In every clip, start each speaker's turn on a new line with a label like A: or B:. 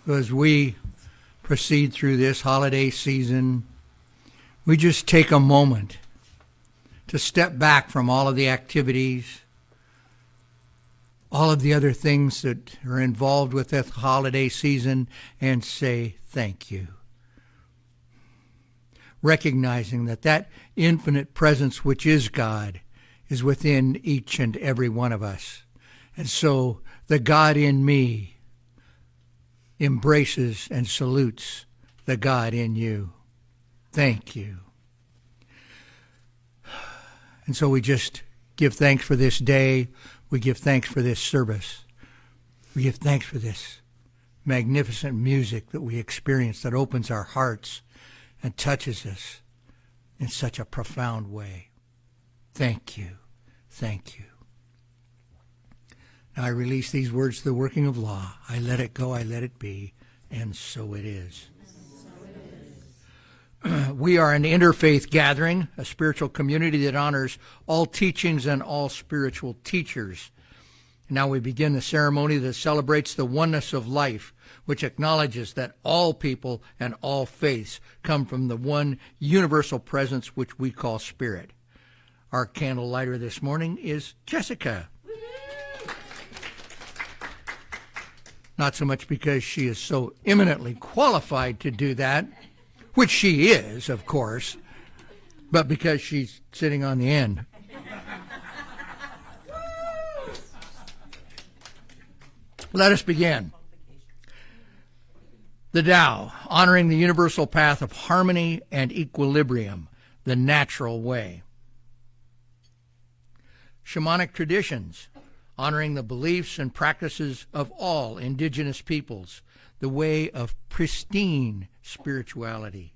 A: As we proceed through this holiday season, we just take a moment to step back from all of the activities, all of the other things that are involved with this holiday season, and say thank you. Recognizing that that infinite presence which is God is within each and every one of us. And so the God in me embraces and salutes the God in you. Thank you. And so we just give thanks for this day. We give thanks for this service. We give thanks for this magnificent music that we experience that opens our hearts and touches us in such a profound way. Thank you. Thank you. Now I release these words to the working of law. I let it go, I let it be, and so it is. We are an interfaith gathering, a spiritual community that honors all teachings and all spiritual teachers. Now we begin the ceremony that celebrates the oneness of life, which acknowledges that all people and all faiths come from the one universal presence which we call Spirit. Our candle lighter this morning is Jessica. Not so much because she is so eminently qualified to do that, which she is, of course, but because she's sitting on the end. Let us begin. The Tao, honoring the universal path of harmony and equilibrium, the natural way. Shamanic traditions, honoring the beliefs and practices of all indigenous peoples, the way of pristine spirituality.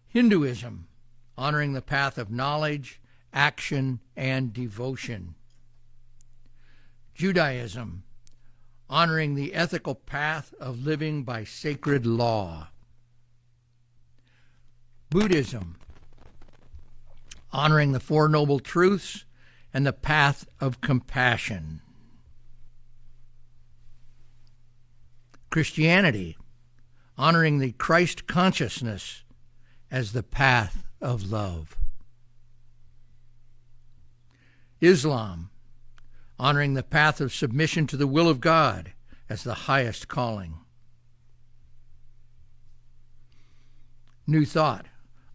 A: Hinduism, honoring the path of knowledge, action, and devotion. Judaism, honoring the ethical path of living by sacred law. Buddhism, honoring the Four Noble Truths and the path of compassion. Christianity, honoring the Christ consciousness as the path of love. Islam, honoring the path of submission to the will of God as the highest calling. New Thought,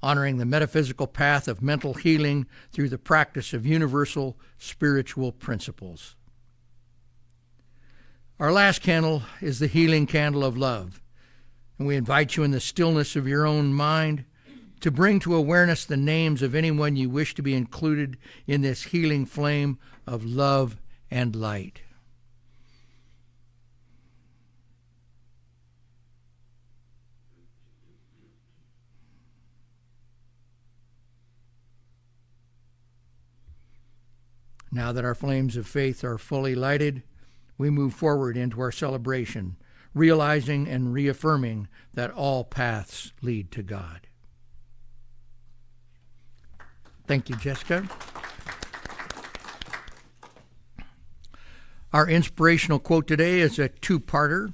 A: honoring the metaphysical path of mental healing through the practice of universal spiritual principles. Our last candle is the healing candle of love, and we invite you in the stillness of your own mind to bring to awareness the names of anyone you wish to be included in this healing flame of love and light. Now that our flames of faith are fully lighted, we move forward into our celebration, realizing and reaffirming that all paths lead to God. Thank you, Jessica. Our inspirational quote today is a two-parter.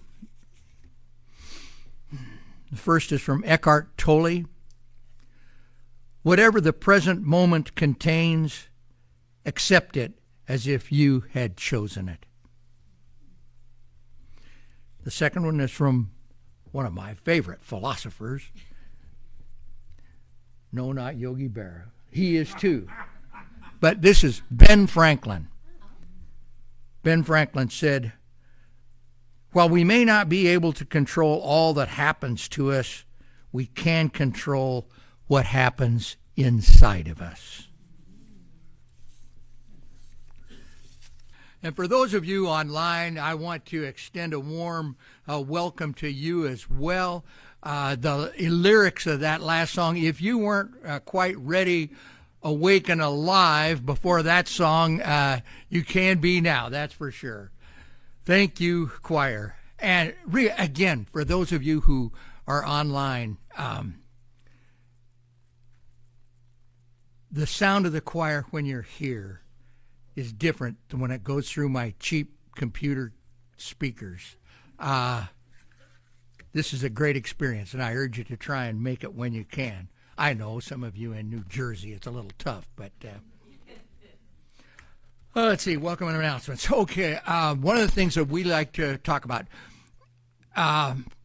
A: The first is from Eckhart Tolle. Whatever the present moment contains, accept it as if you had chosen it. The second one is from one of my favorite philosophers. No, not Yogi Berra. He is too. But this is Ben Franklin. Ben Franklin said, while we may not be able to control all that happens to us, we can control what happens inside of us. And for those of you online, I want to extend a warm welcome to you as well. The lyrics of that last song, if you weren't quite ready, awake and alive before that song, you can be now, that's for sure. Thank you, choir. And again, for those of you who are online, the sound of the choir when you're here is different than when it goes through my cheap computer speakers. This is a great experience, and I urge you to try and make it when you can. I know some of you in New Jersey, it's a little tough, but let's see, welcome and announcements. Okay, one of the things that we like to talk about,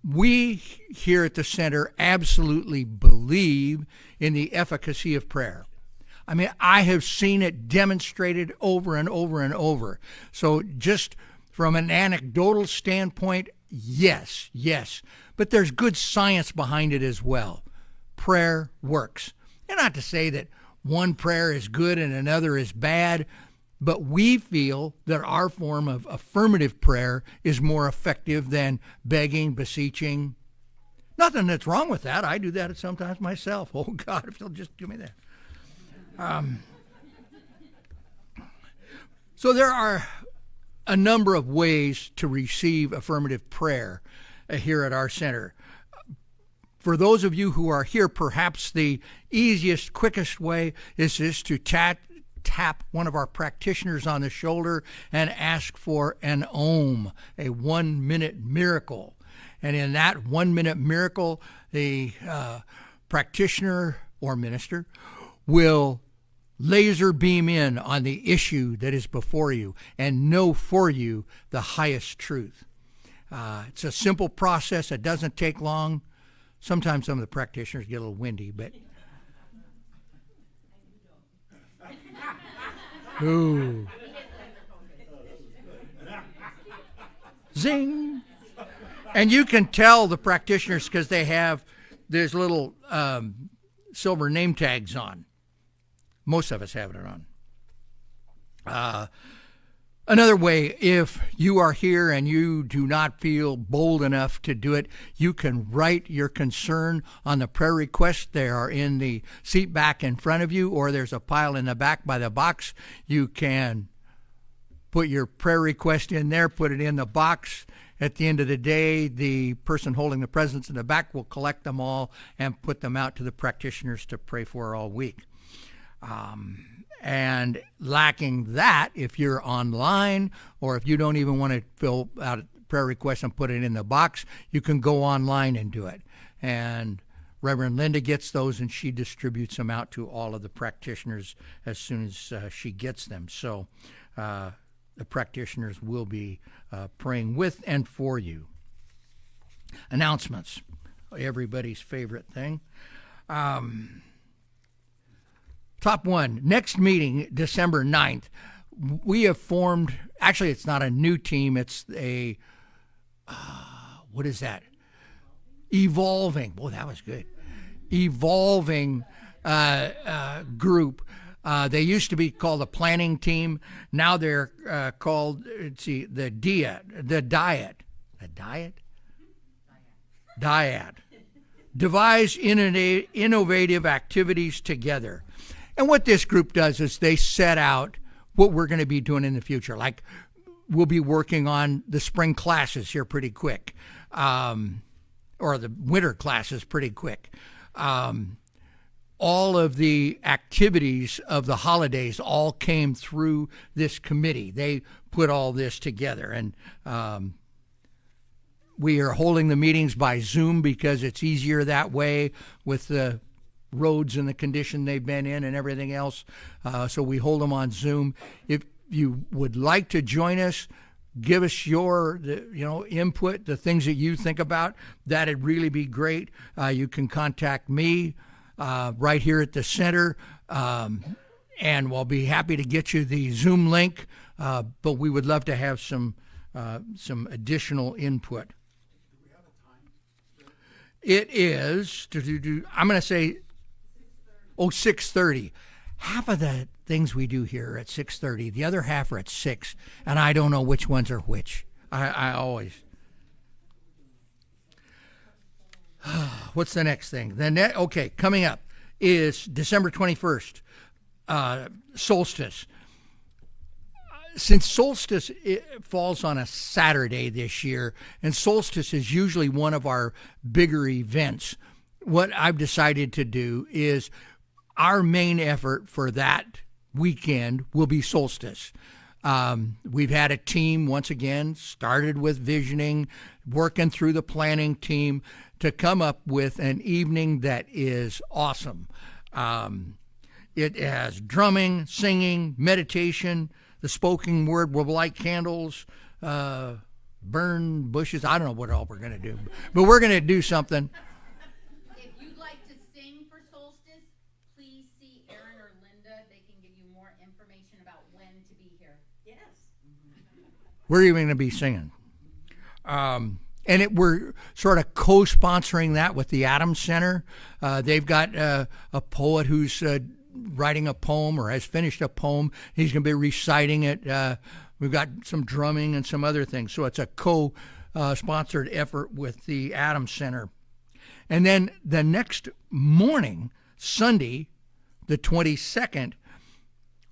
A: we here at the center absolutely believe in the efficacy of prayer. I mean, I have seen it demonstrated over and over and over. So just from an anecdotal standpoint, yes. But there's good science behind it as well. Prayer works. And not to say that one prayer is good and another is bad, but we feel that our form of affirmative prayer is more effective than begging, beseeching. Nothing that's wrong with that. I do that sometimes myself. Oh, God, if you'll just do me that. So there are a number of ways to receive affirmative prayer here at our center. For those of you who are here, perhaps the easiest, quickest way is just to tap one of our practitioners on the shoulder and ask for an OM, a 1-minute miracle. And in that 1-minute miracle, the practitioner or minister will laser beam in on the issue that is before you and know for you the highest truth. It's a simple process. It doesn't take long. Sometimes some of the practitioners get a little windy, but ooh. Zing. And you can tell the practitioners because they have there's little silver name tags on. Most of us have it on. Another way, if you are here and you do not feel bold enough to do it, you can write your concern on the prayer request. They are in the seat back in front of you, or there's a pile in the back by the box. You can put your prayer request in there, put it in the box. At the end of the day, the person holding the presents in the back will collect them all and put them out to the practitioners to pray for all week. And lacking that, if you're online or if you don't even want to fill out a prayer request and put it in the box, you can go online and do it. And Reverend Linda gets those and she distributes them out to all of the practitioners as soon as she gets them. So the practitioners will be praying with and for you. Announcements, everybody's favorite thing. Top one, next meeting, December 9th. We have formed, actually it's not a new team, it's a, what is that? Evolving, boy, that was good. Evolving group. They used to be called the planning team. Now they're called, the Dyad. Devise innovative activities together. And what this group does is they set out what we're going to be doing in the future. Like we'll be working on the spring classes here pretty quick, or the winter classes pretty quick. All of the activities of the holidays all came through this committee. They put all this together. And we are holding the meetings by Zoom because it's easier that way with the roads and the condition they've been in and everything else. So we hold them on Zoom. If you would like to join us, give us your input, the things that you think about. That'd really be great. You can contact me right here at the center, and we'll be happy to get you the Zoom link. But we would love to have some additional input.
B: Do we have a time?
A: It is, I'm going to say, 6:30. Half of the things we do here are at 6:30. The other half are at 6, and I don't know which ones are which. I always. What's the next thing? Okay, coming up is December 21st, solstice. Since solstice falls on a Saturday this year, and solstice is usually one of our bigger events, what I've decided to do is our main effort for that weekend will be solstice. We've had a team, once again, started with visioning, working through the planning team to come up with an evening that is awesome. It has drumming, singing, meditation, the spoken word. We'll light candles, burn bushes. I don't know what all we're going to do, but we're going to do something.
C: If you'd like to sing for Solstice, please see Aaron or Linda. They can give you more information about when to be here. Yes.
A: We're even going to be singing. We're sort of co-sponsoring that with the Adams Center. They've got a poet who's writing a poem or has finished a poem. He's going to be reciting it. We've got some drumming and some other things. So it's a co-sponsored effort with the Adams Center. And then the next morning, Sunday, the 22nd,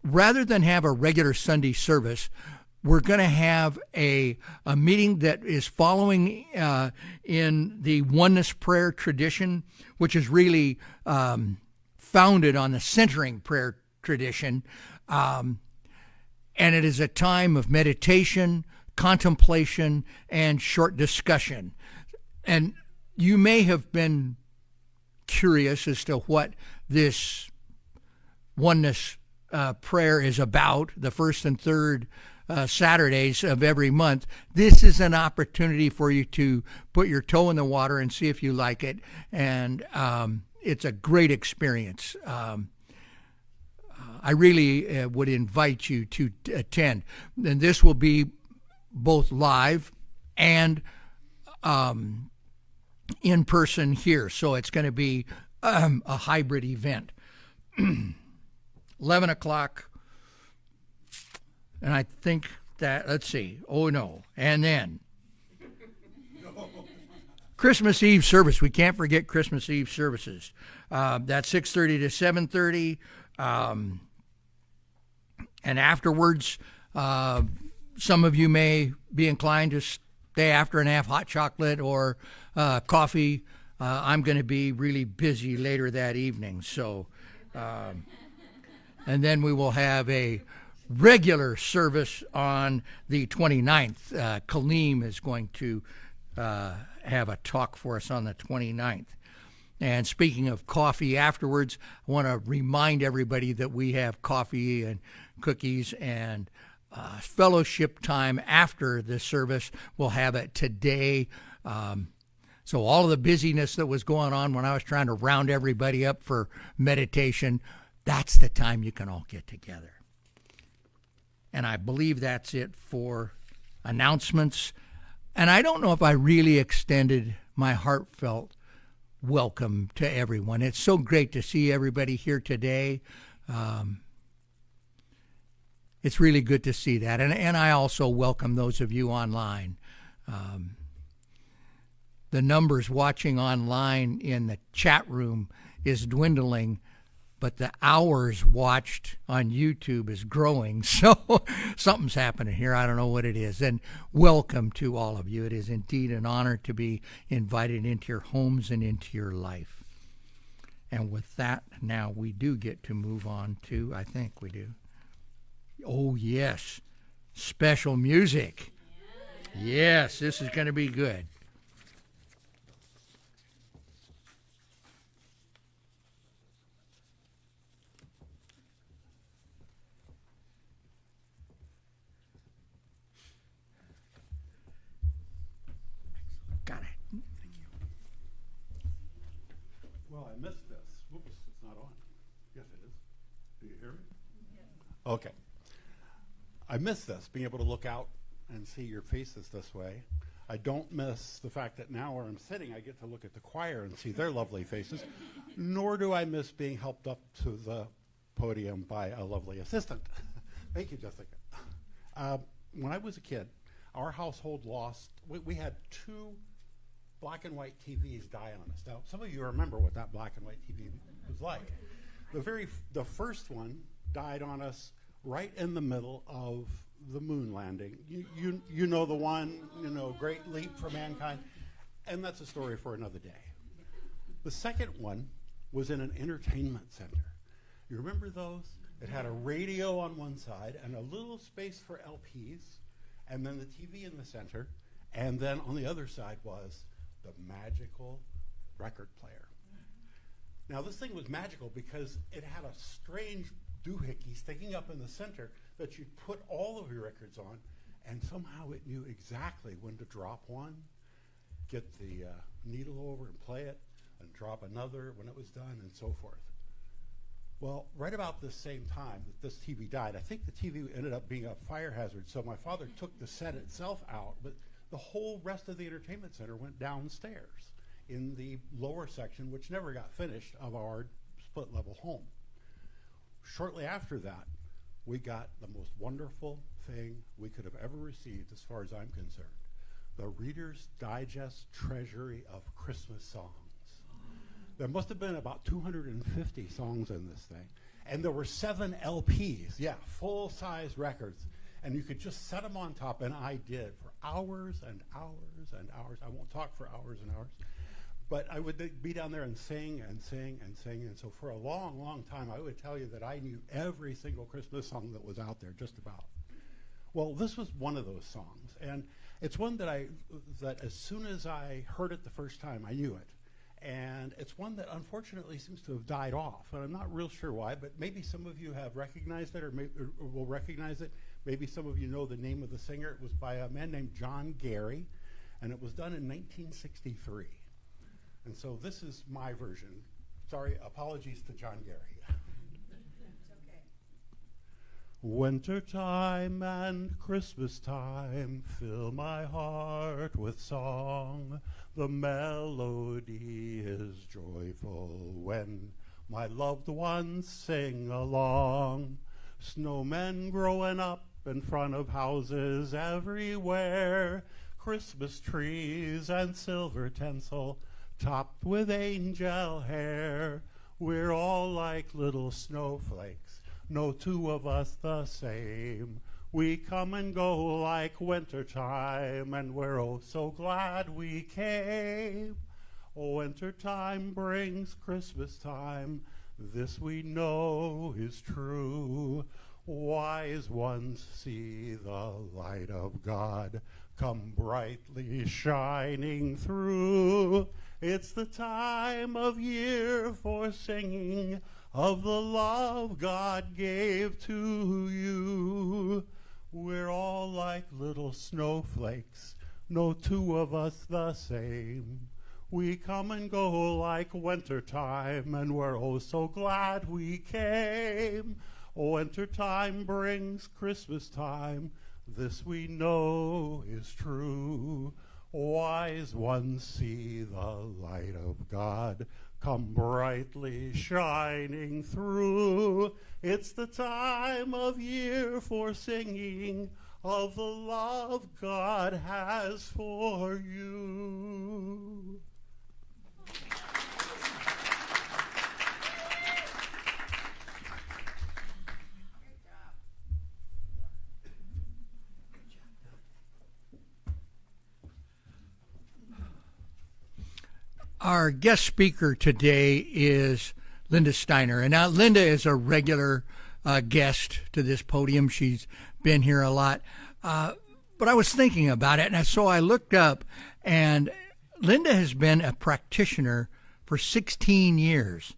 A: rather than have a regular Sunday service, we're going to have a meeting that is following in the oneness prayer tradition, which is really founded on the centering prayer tradition. And it is a time of meditation, contemplation, and short discussion. And you may have been curious as to what this oneness prayer is about, the first and third Saturdays of every month. This is an opportunity for you to put your toe in the water and see if you like it. And it's a great experience. I really would invite you to attend. And this will be both live and in person here. So it's going to be a hybrid event. 11 o'clock. And I think that, let's see. Oh, no. And then Christmas Eve service. We can't forget Christmas Eve services. That's 6:30 to 7:30. And afterwards, some of you may be inclined to stay after and have hot chocolate or coffee. I'm going to be really busy later that evening. So, and then we will have a regular service on the 29th. Kaleem is going to have a talk for us on the 29th. And speaking of coffee afterwards, I want to remind everybody that we have coffee and cookies and fellowship time after the service. We'll have it today. So all of the busyness that was going on when I was trying to round everybody up for meditation, that's the time you can all get together. And I believe that's it for announcements. And I don't know if I really extended my heartfelt welcome to everyone. It's so great to see everybody here today. It's really good to see that. And I also welcome those of you online. The numbers watching online in the chat room is dwindling, but the hours watched on YouTube is growing. So something's happening here. I don't know what it is. And welcome to all of you. It is indeed an honor to be invited into your homes and into your life. And with that, now we do get to move on to, I think we do. Oh, yes. Special music. Yes, this is going to be good. Got it.
B: Thank you. Well, I missed this. Whoops, it's not on. Yes, it is. Do you hear me? Yes. Okay. I miss this, being able to look out and see your faces this way. I don't miss the fact that now where I'm sitting, I get to look at the choir and see their lovely faces. Nor do I miss being helped up to the podium by a lovely assistant. Thank you, Jessica. When I was a kid, our household lost, we had 2 black and white TVs die on us. Now, some of you remember what that black and white TV was like. The first one died on us right in the middle of the moon landing. You know the one, great leap for mankind. And that's a story for another day. The second one was in an entertainment center. You remember those? It had a radio on one side and a little space for LPs, and then the TV in the center, and then on the other side was the magical record player. Now, this thing was magical because it had a strange doohickey sticking up in the center that you'd put all of your records on, and somehow it knew exactly when to drop one, get the needle over and play it, and drop another when it was done, and so forth. Well, right about the same time that this TV died, I think the TV ended up being a fire hazard, so my father took the set itself out, but the whole rest of the entertainment center went downstairs in the lower section, which never got finished, of our split-level home. Shortly after that, we got the most wonderful thing we could have ever received, as far as I'm concerned, the Reader's Digest Treasury of Christmas Songs. There must have been about 250 songs in this thing. And there were 7 LPs, full-size records. And you could just set them on top, and I did for hours and hours and hours. I won't talk for hours and hours. But I would be down there and sing and sing and sing. And so for a long, long time, I would tell you that I knew every single Christmas song that was out there, just about. Well, this was one of those songs. And it's one that as soon as I heard it the first time, I knew it. And it's one that unfortunately seems to have died off. And I'm not real sure why, but maybe some of you have recognized it or will recognize it. Maybe some of you know the name of the singer. It was by a man named John Gary, and it was done in 1963. And so this is my version. Sorry, apologies to John Gary. Winter time and Christmas time fill my heart with song. The melody is joyful when my loved ones sing along. Snowmen growing up in front of houses everywhere. Christmas trees and silver tinsel topped with angel hair. We're all like little snowflakes, no two of us the same. We come and go like winter time, and we're oh so glad we came. Winter time brings Christmas time, this we know is true. Wise ones see the light of God come brightly shining through. It's the time of year for singing of the love God gave to you. We're all like little snowflakes, no two of us the same. We come and go like winter time, and we're oh so glad we came. Winter time brings Christmas time, this we know is true. Wise ones see the light of God come brightly shining through. It's the time of year for singing of the love God has for you.
A: Our guest speaker today is Linda Steiner. And now Linda is a regular guest to this podium. She's been here a lot. But I was thinking about it, and so I looked up, and Linda has been a practitioner for 16 years.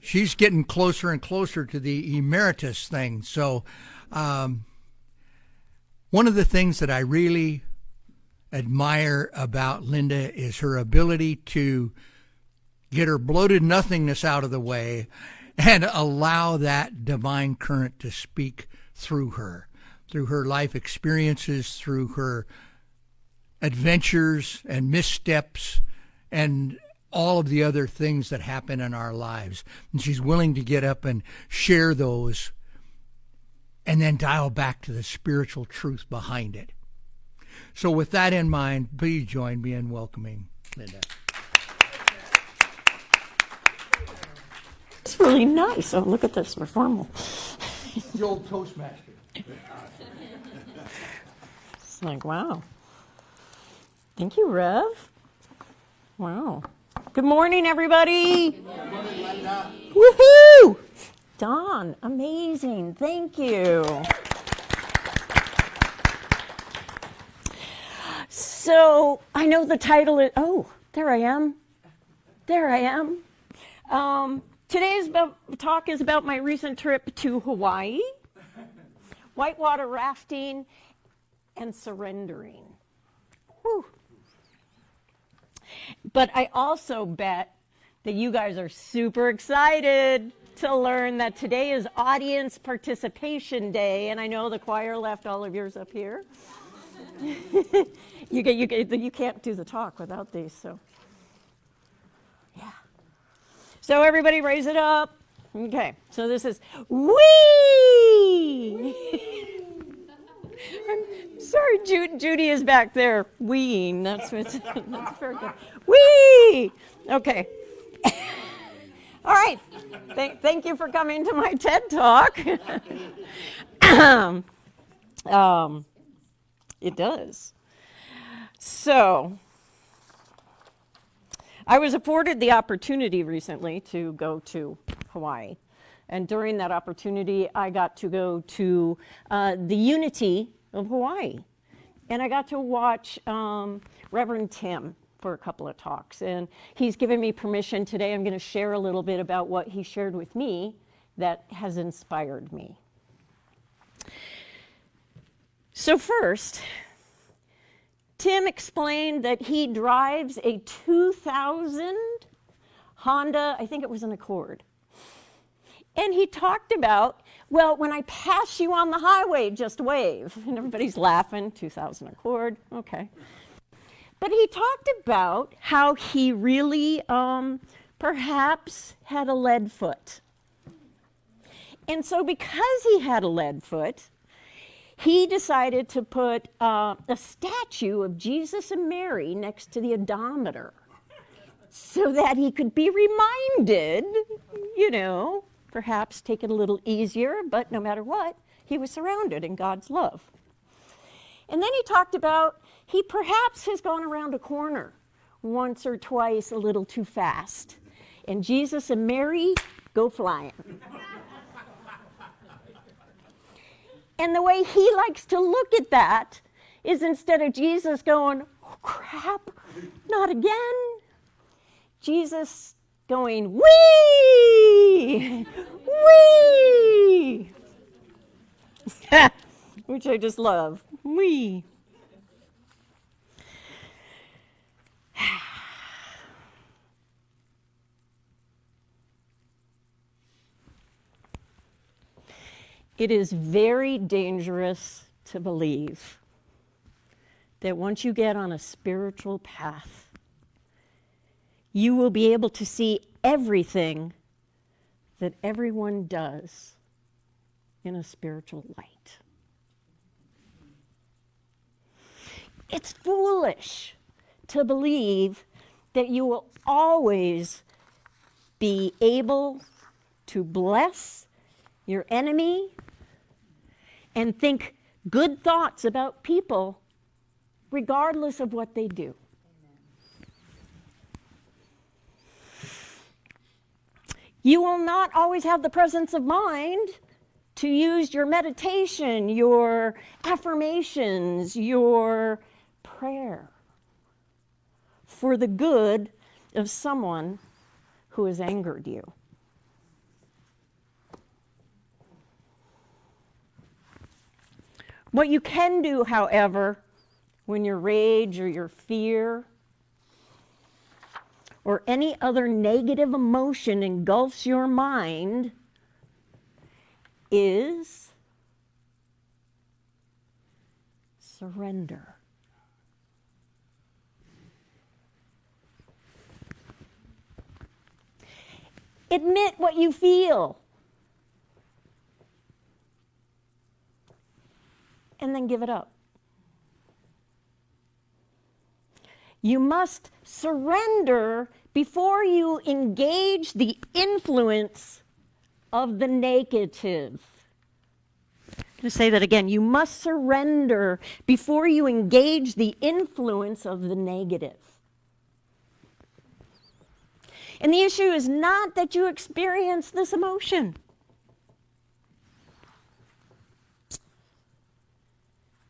A: She's getting closer and closer to the emeritus thing. So one of the things that I really admire about Linda is her ability to get her bloated nothingness out of the way and allow that divine current to speak through her life experiences, through her adventures and missteps and all of the other things that happen in our lives. And she's willing to get up and share those and then dial back to the spiritual truth behind it. So with that in mind, please join me in welcoming Linda.
D: It's really nice. Oh, look at this. We're formal.
A: The old Toastmaster.
D: It's like, wow. Thank you, Rev. Wow. Good morning, everybody. Good morning, Linda. Woohoo! Don, amazing. Thank you. So I know the title is, oh, there I am. There I am. Today's talk is about my recent trip to Hawaii, whitewater rafting, and surrendering. Whew. But I also bet that you guys are super excited to learn that today is audience participation day, and I know the choir left all of yours up here. You can't do the talk without these, so yeah. So everybody raise it up. Okay, so this is wee. I'm sorry, Judy is back there weeing. That's very good. Wee. Okay. All right. Thank you for coming to my TED Talk. It does. So, I was afforded the opportunity recently to go to Hawaii. And during that opportunity, I got to go to the Unity of Hawaii. And I got to watch Reverend Tim for a couple of talks. And he's given me permission today. I'm going to share a little bit about what he shared with me that has inspired me. So first, Tim explained that he drives a 2000 Honda, I think it was an Accord. And he talked about, well, when I pass you on the highway, just wave. And everybody's laughing, 2000 Accord, okay. But he talked about how he really perhaps had a lead foot. And so because he had a lead foot, he decided to put a statue of Jesus and Mary next to the odometer so that he could be reminded, perhaps take it a little easier, but no matter what, he was surrounded in God's love. And then he talked about he perhaps has gone around a corner once or twice a little too fast. And Jesus and Mary go flying. And the way he likes to look at that is instead of Jesus going, oh, crap, not again, Jesus going, wee, wee, which I just love, wee. It is very dangerous to believe that once you get on a spiritual path, you will be able to see everything that everyone does in a spiritual light. It's foolish to believe that you will always be able to bless your enemy and think good thoughts about people regardless of what they do. You will not always have the presence of mind to use your meditation, your affirmations, your prayer for the good of someone who has angered you. What you can do, however, when your rage or your fear or any other negative emotion engulfs your mind is surrender. Admit what you feel. And then give it up. You must surrender before you engage the influence of the negative. I'm going to say that again. You must surrender before you engage the influence of the negative. And the issue is not that you experience this emotion.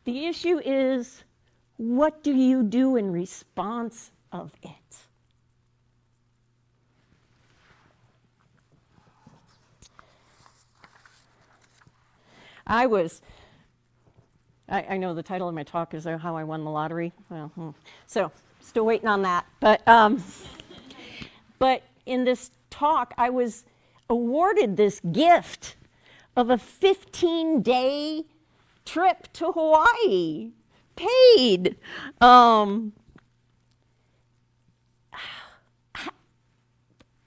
D: The issue is, what do you do in response of it? I know the title of my talk is How I Won the Lottery. Well, so still waiting on that. But in this talk, I was awarded this gift of a 15-day trip to Hawaii, paid. And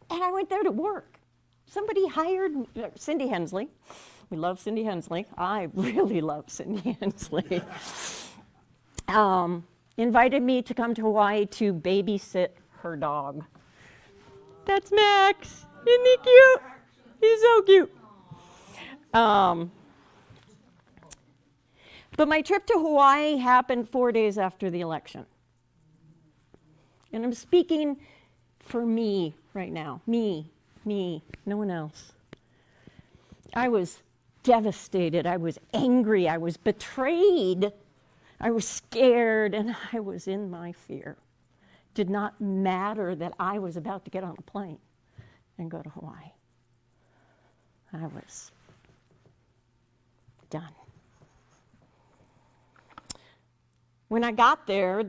D: I went there to work. Somebody hired Cindy Hensley. We love Cindy Hensley. I really love Cindy Hensley. Invited me to come to Hawaii to babysit her dog. That's Max. Isn't he cute? He's so cute. But my trip to Hawaii happened 4 days after the election. And I'm speaking for me right now. Me, no one else. I was devastated. I was angry. I was betrayed. I was scared, and I was in my fear. Did not matter that I was about to get on a plane and go to Hawaii. I was done. When I got there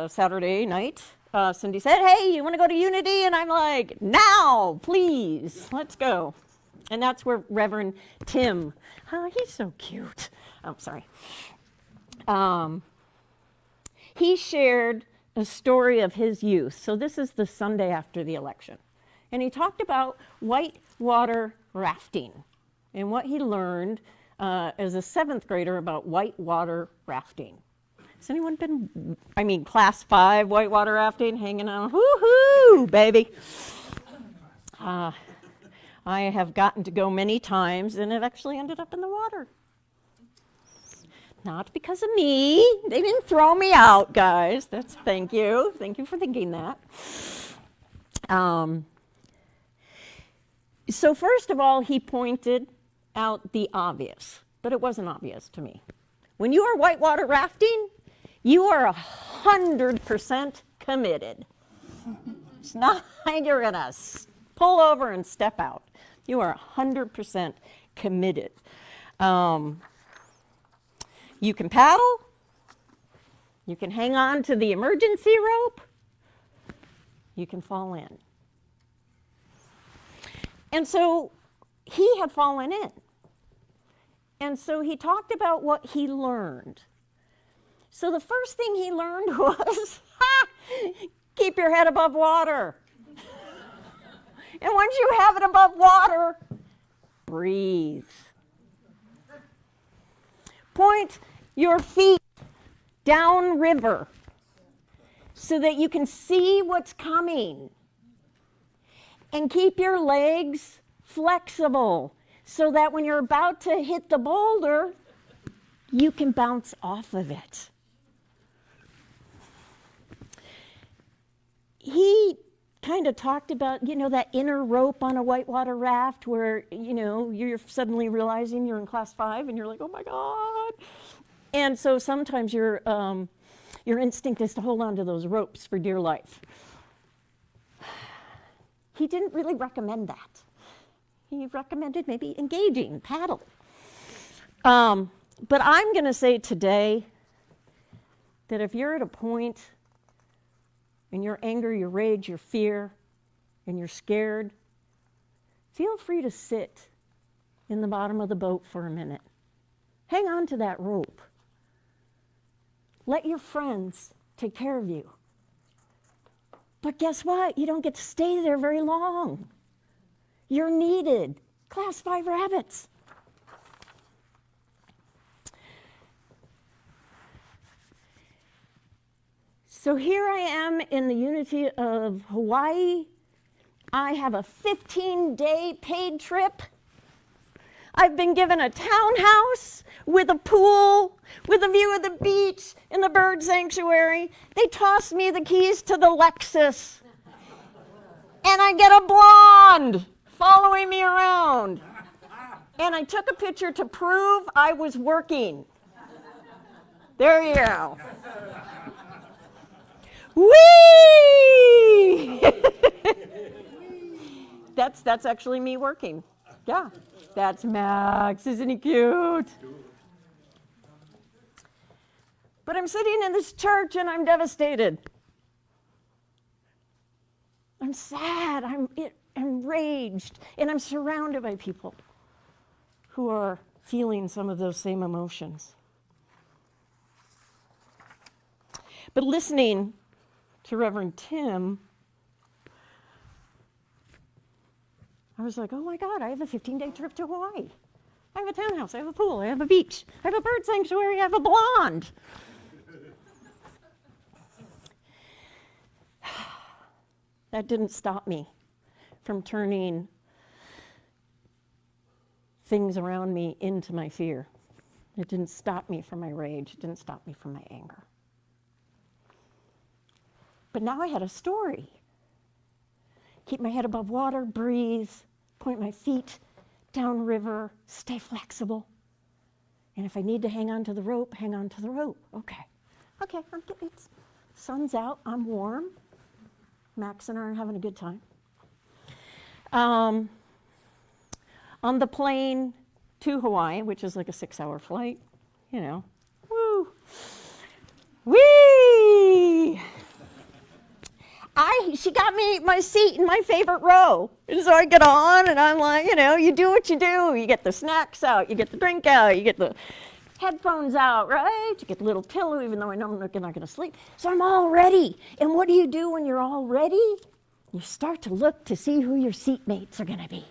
D: Saturday night, Cindy said, "Hey, you want to go to Unity?" And I'm like, "Now, please, let's go." And that's where Reverend Tim, he's so cute. I'm sorry. He shared a story of his youth. So this is the Sunday after the election. And he talked about whitewater rafting and what he learned as a 7th grader about whitewater rafting. Has anyone been, class 5 whitewater rafting, hanging on? Woohoo, baby. I have gotten to go many times and have actually ended up in the water. Not because of me. They didn't throw me out, guys. Thank you. Thank you for thinking that. So first of all, he pointed out the obvious, but it wasn't obvious to me. When you are whitewater rafting, you are 100% committed. It's not like you're gonna pull over and step out. You are 100% committed. You can paddle. You can hang on to the emergency rope. You can fall in. And so he had fallen in. And so he talked about what he learned. So the first thing he learned was, keep your head above water. And once you have it above water, breathe. Point your feet downriver so that you can see what's coming. And keep your legs flexible so that when you're about to hit the boulder, you can bounce off of it. He kind of talked about, that inner rope on a whitewater raft where, you're suddenly realizing you're in class 5 and you're like, oh my God. And so sometimes your instinct is to hold on to those ropes for dear life. He didn't really recommend that. He recommended maybe engaging, paddle. But I'm going to say today that if you're at a point in your anger, your rage, your fear, and you're scared, feel free to sit in the bottom of the boat for a minute. Hang on to that rope. Let your friends take care of you. But guess what? You don't get to stay there very long. You're needed. Class 5 rabbits. So here I am in the Unity of Hawaii. I have a 15-day paid trip. I've been given a townhouse with a pool, with a view of the beach and the bird sanctuary. They tossed me the keys to the Lexus. And I get a blonde following me around. And I took a picture to prove I was working. There you go. Whee! That's actually me working. Yeah, that's Max. Isn't he cute? But I'm sitting in this church and I'm devastated. I'm sad. I'm enraged, and I'm surrounded by people who are feeling some of those same emotions. But listening to Reverend Tim, I was like, oh my God, I have a 15-day trip to Hawaii. I have a townhouse, I have a pool, I have a beach, I have a bird sanctuary, I have a blonde. That didn't stop me from turning things around me into my fear. It didn't stop me from my rage. It didn't stop me from my anger. But now I had a story. Keep my head above water, breathe, point my feet downriver, stay flexible. And if I need to hang on to the rope, hang on to the rope. Okay, it's sun's out, I'm warm. Max and I are having a good time. On the plane to Hawaii, which is like a 6-hour flight, you know, woo, whee! She got me my seat in my favorite row. And so I get on and I'm like, you know, you do what you do. You get the snacks out, you get the drink out, you get the headphones out, right? You get the little pillow, even though I know I'm not going to sleep. So I'm all ready. And what do you do when you're all ready? You start to look to see who your seatmates are going to be.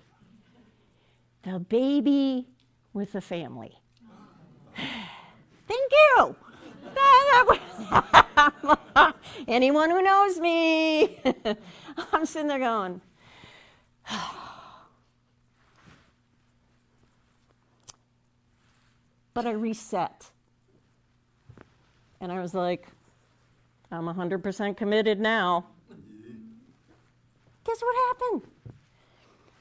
D: The baby with the family. Thank you. Anyone who knows me, I'm sitting there going, but I reset. And I was like, I'm 100% committed now. Guess what happened?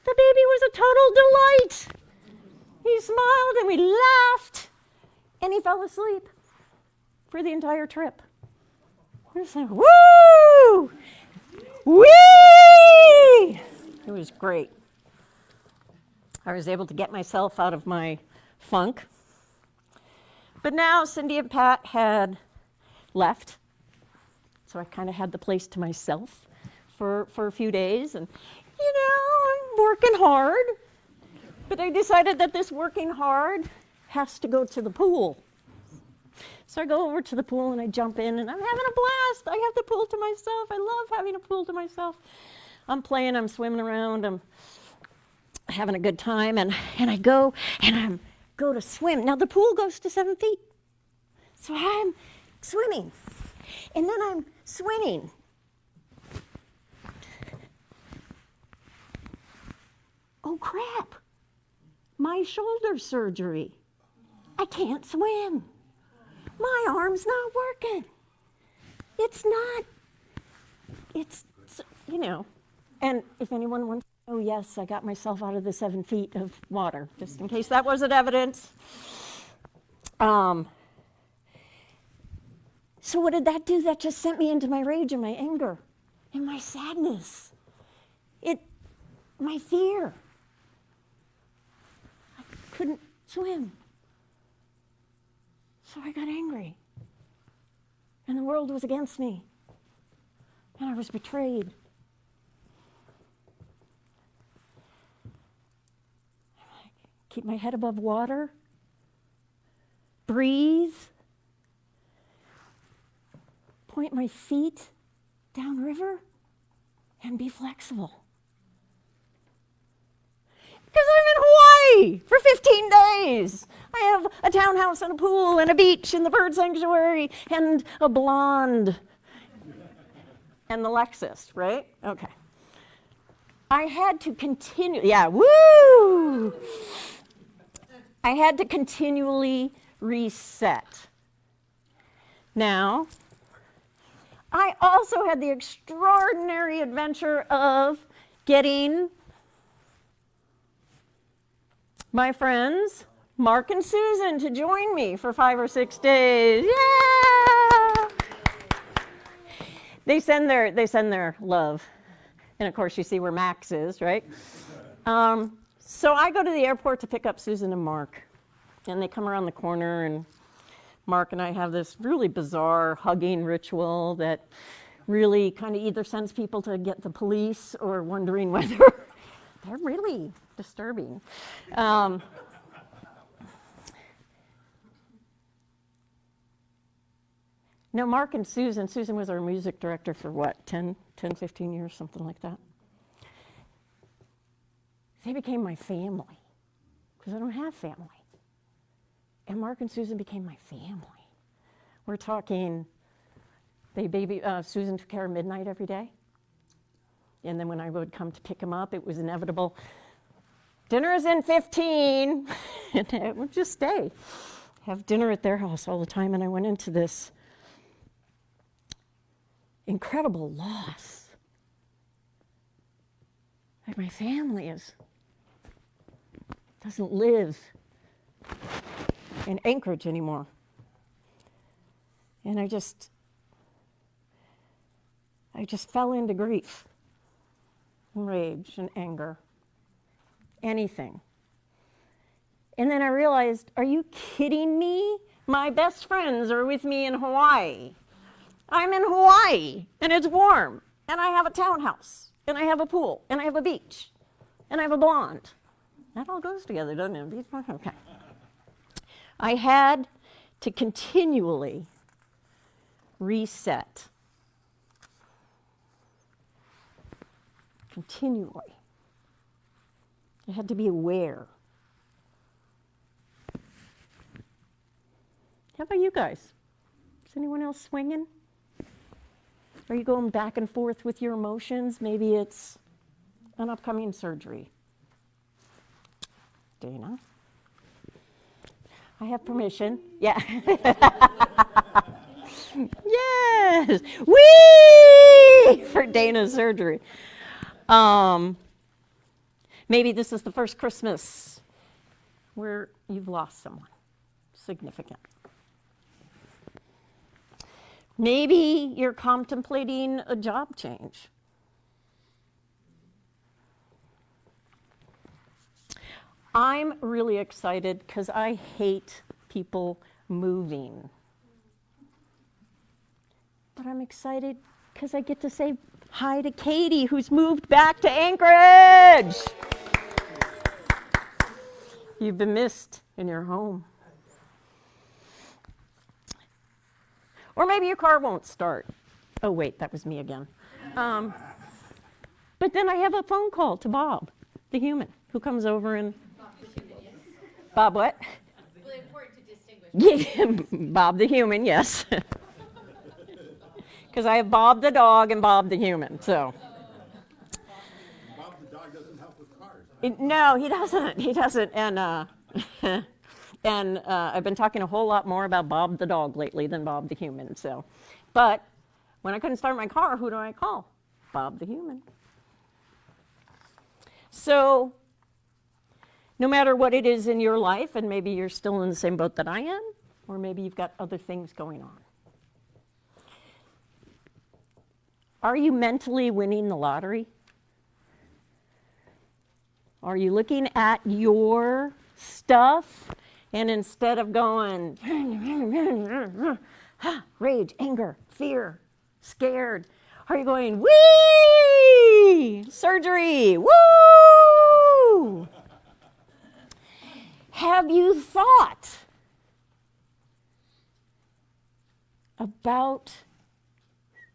D: The baby was a total delight. He smiled and we laughed, and he fell asleep for the entire trip. I was like, woo! Whee! It was great. I was able to get myself out of my funk. But now Cindy and Pat had left, so I kind of had the place to myself for a few days. And, you know, I'm working hard, but I decided that this working hard has to go to the pool. So I go over to the pool and I jump in and I'm having a blast. I have the pool to myself. I love having a pool to myself. I'm playing, I'm swimming around, I'm having a good time, and I go to swim. Now the pool goes to 7 feet. So I'm swimming. And then I'm swimming. Oh crap. My shoulder surgery. I can't swim. My arm's not working. It's, you know. And if anyone wants to know, yes, I got myself out of the 7 feet of water, just in case that wasn't evidence. So what did that do? That just sent me into my rage and my anger and my sadness. My fear. I couldn't swim. So I got angry. And the world was against me. And I was betrayed. Keep my head above water. Breathe. Point my feet downriver and be flexible. Because I'm in Hawaii for 15 days. I have a townhouse and a pool and a beach and the bird sanctuary and a blonde and the Lexus, right? Okay. I had to continue, woo! I had to continually reset. Now, I also had the extraordinary adventure of getting my friends Mark and Susan to join me for 5 or 6 days. Yeah! They send their love. And of course, you see where Max is, right? So I go to the airport to pick up Susan and Mark. And they come around the corner, and Mark and I have this really bizarre hugging ritual that really kind of either sends people to get the police or wondering whether they're really disturbing. No, Mark and Susan was our music director for what, 10, 15 years, something like that. They became my family, because I don't have family. And Mark and Susan became my family. We're talking, Susan took care of midnight every day. And then when I would come to pick him up, it was inevitable. Dinner is in 15. And I would just stay, have dinner at their house all the time. And I went into this incredible loss. Like my family doesn't live in Anchorage anymore. And I just fell into grief, and rage, and anger, anything. And then I realized, are you kidding me? My best friends are with me in Hawaii. I'm in Hawaii, and it's warm, and I have a townhouse, and I have a pool, and I have a beach, and I have a blonde. That all goes together, doesn't it? Okay. I had to continually reset. Continually. I had to be aware. How about you guys? Is anyone else swinging? Are you going back and forth with your emotions? Maybe it's an upcoming surgery. Dana? I have permission. Yeah. Yes. Whee! For Dana's surgery. Maybe this is the first Christmas where you've lost someone significant. Maybe you're contemplating a job change. I'm really excited because I hate people moving. But I'm excited because I get to say hi to Katie, who's moved back to Anchorage. You've been missed in your home. Or maybe your car won't start. Oh, wait, that was me again. But then I have a phone call to Bob, the human, who comes over and...
C: Bob the human, yes.
D: Bob what?
C: Really important to distinguish.
D: Bob the human, yes. Because I have Bob the dog and Bob the human, so.
B: Bob the dog doesn't help with cars.
D: No, he doesn't. And I've been talking a whole lot more about Bob the dog lately than Bob the human, so. But when I couldn't start my car, who do I call? Bob the human. So no matter what it is in your life, and maybe you're still in the same boat that I am, or maybe you've got other things going on. Are you mentally winning the lottery? Are you looking at your stuff, and instead of going rage, anger, fear, scared, are you going, wee, surgery, woo? Have you thought about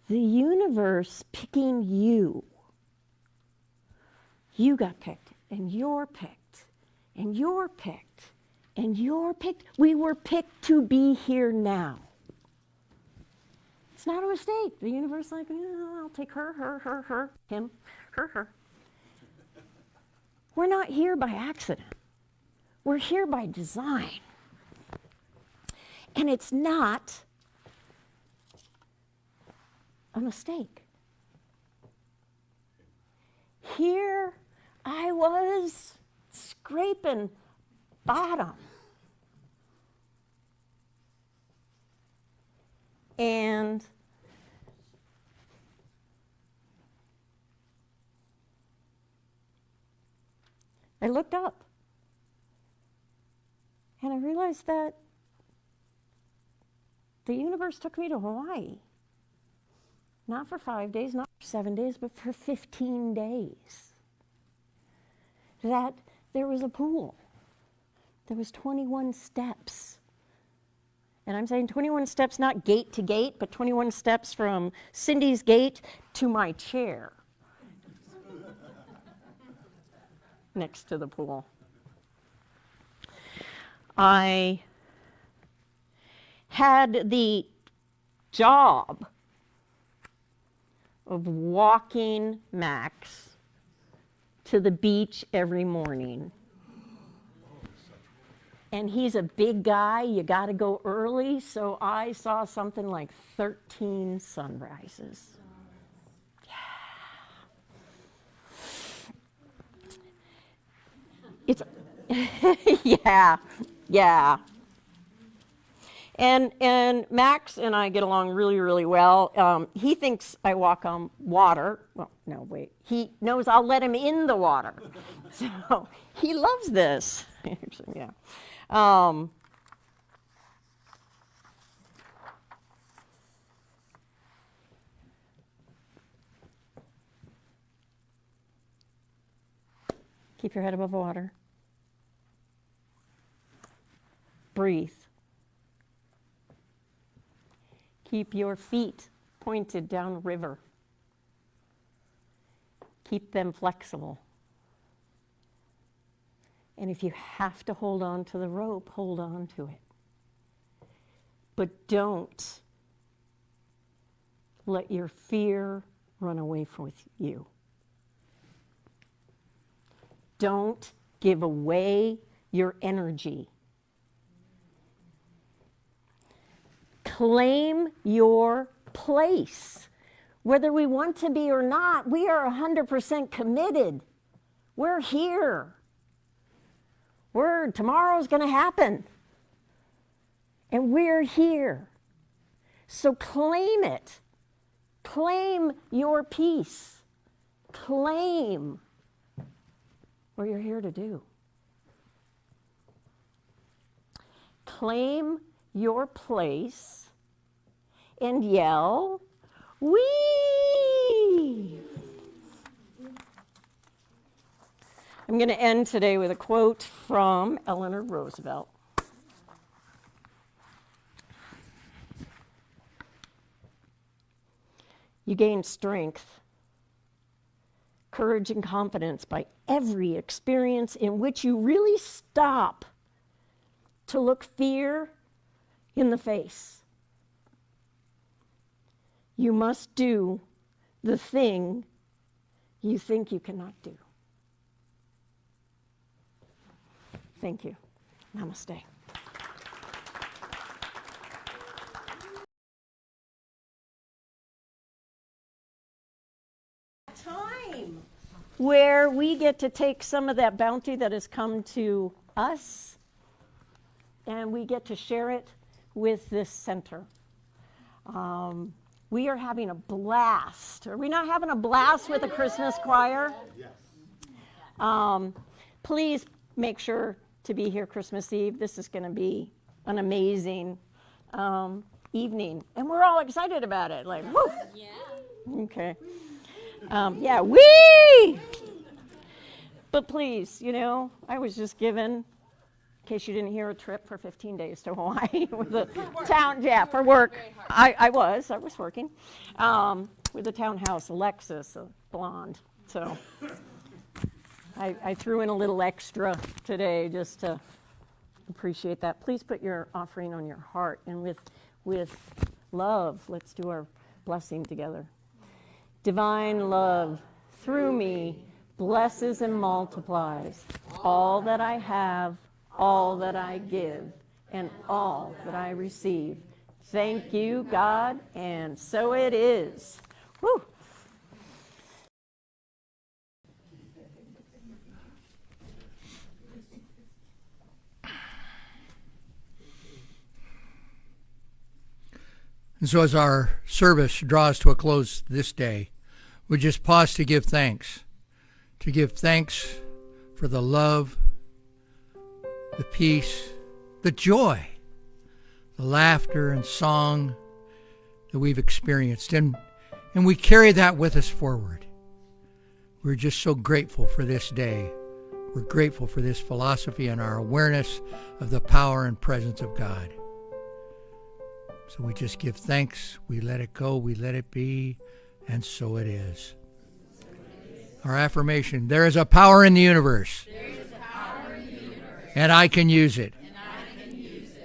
D: the universe picking you? You got picked, and you're picked, and you're picked, and you're picked. We were picked to be here now. It's not a mistake. The universe is like, oh, I'll take her, him, her. We're not here by accident. We're here by design. And it's not a mistake. Here I was scraping bottom, And I looked up and I realized that the universe took me to Hawaii. Not for 5 days, not for 7 days, but for 15 days. That there was a pool. There was 21 steps. And I'm saying 21 steps, not gate to gate, but 21 steps from Cindy's gate to my chair next to the pool. I had the job of walking Max to the beach every morning. And he's a big guy, you gotta go early, so I saw something like 13 sunrises. Yeah. It's, yeah. And Max and I get along really, really well. He thinks I walk on water. Well, no, wait. He knows I'll let him in the water. So he loves this. Yeah. Keep your head above water. Breathe. Keep your feet pointed downriver. Keep them flexible. And if you have to hold on to the rope, hold on to it. But don't let your fear run away with you. Don't give away your energy. Claim your place. Whether we want to be or not, we are 100% committed. We're here. Tomorrow's going to happen. And we're here. So claim it. Claim your peace. Claim what you're here to do. Claim your place and yell, "Wee!" I'm going to end today with a quote from Eleanor Roosevelt. You gain strength, courage, and confidence by every experience in which you really stop to look fear in the face. You must do the thing you think you cannot do. Thank you. Namaste. Time where we get to take some of that bounty that has come to us and we get to share it with this center. We are having a blast. Are we not having a blast with the Christmas choir?
B: Yes.
D: Please make sure to be here Christmas Eve. This is going to be an amazing evening. And we're all excited about it. Like, woo! Yeah. Okay. Yeah, wee! But please, I was just given, in case you didn't hear, a trip for 15 days to Hawaii with the town, for work. I was working with the townhouse, Alexis, a blonde. So I threw in a little extra today just to appreciate that. Please put your offering on your heart, and with love, let's do our blessing together. Divine love, through me, blesses and multiplies all that I have, all that I give, and all that I receive. Thank you, God, and so it is. Woo.
A: And so as our service draws to a close this day, we just pause to give thanks for the love, the peace, the joy, the laughter and song that we've experienced. And we carry that with us forward. We're just so grateful for this day. We're grateful for this philosophy and our awareness of the power and presence of God. So we just give thanks, we let it go, we let it be, and so it is. Our affirmation, there is a power in the universe. And I can use it.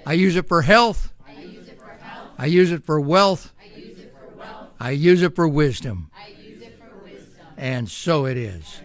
A: I use it for health. I use it for wealth. I use it for wisdom. And so it is.